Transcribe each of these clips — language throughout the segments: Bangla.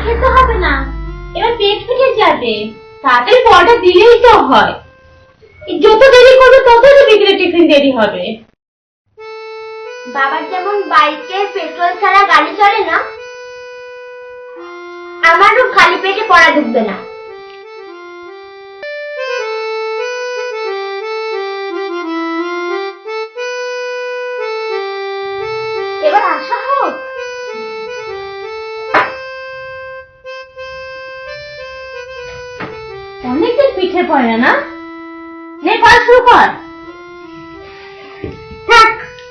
খেতে হবে না, এবার পেট ফুটে যাবে, তাড়াতাড়ি পড়াটা দিলেই তো হয়। যত দেরি করবে ততই বিকেলে টিফিন দেরি হবে। বাবার যেমন বাইকে পেট্রোল ছাড়া গাড়ি চলে না, আমারও খালি পেটে পড়া ঢুকবে না। এবার আসা হোক। অনেকদিন পিঠে পড়ে না, নে পড়া শুরু কর। থাক,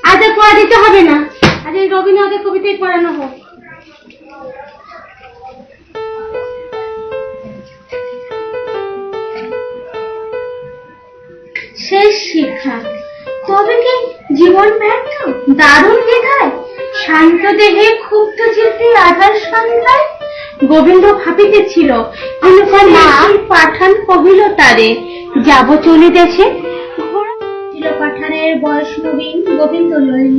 আজ আর পড়া দিতে হবে না, আজ এই রবীন্দ্রনাথের কবিতাই পড়ানো হোক। শেষ শিক্ষা, তবে কি জীবন ব্যর্থ? দারুণ বিধায়, শান্ত দেহে ক্ষুব্ধ চিত্তে আধার সন্ধ্যায় গোবিন্দ ভাবিতেছিল, পাঠান কহিল তারে, যাব চলিতেছে। পাঠানের বয়স নবীন, গোবিন্দ লইল।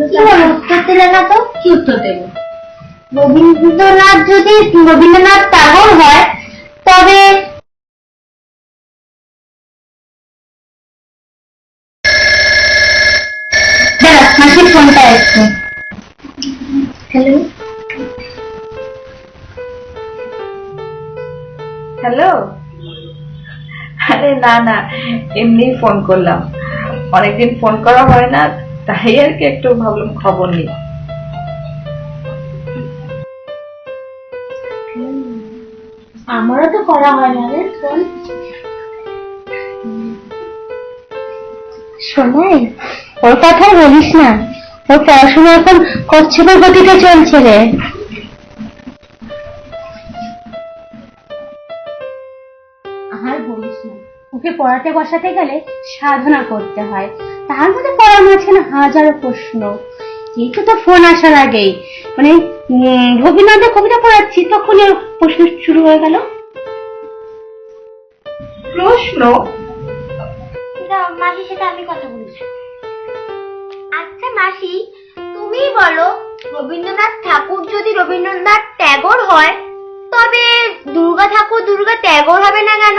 উত্তর দিলে না তো? কি উত্তর দেব? রবীন্দ্রনাথ যদি রবীন্দ্রনাথ ট্যাগর হয় তবে মাসির ফোনটা এসছে। হ্যালো হ্যালো, আরে না না, এমনি ফোন করলাম, অনেকদিন ফোন করা হয় না, তাই আর কি একটু ভাবলাম খবর নিই। আমারও তো করা হয় না রে ফোন। শোনাই, ওর কথা বলিস না, ওর পড়াশোনা এখন কচ্ছপের গতিতে চলছে রে। আর বলিস না, ওকে পড়াতে বসাতে গেলে সাধনা করতে হয়, তার মধ্যে পড়ার মাঝখানে হাজারো প্রশ্ন। এইটা তো ফোন আসার আগেই মানে রবীন্দ্রনাথের কবিতা পড়াচ্ছি, তখন প্রশ্ন শুরু হয়ে গেল। প্রশ্ন? মাসি, সেটা আমি কথা বলছি। আচ্ছা মাসি, তুমি বলো, রবীন্দ্রনাথ ঠাকুর যদি রবীন্দ্রনাথ ট্যাগর হয় তবে দুর্গা ঠাকুর দুর্গা ট্যাগর হবে না কেন?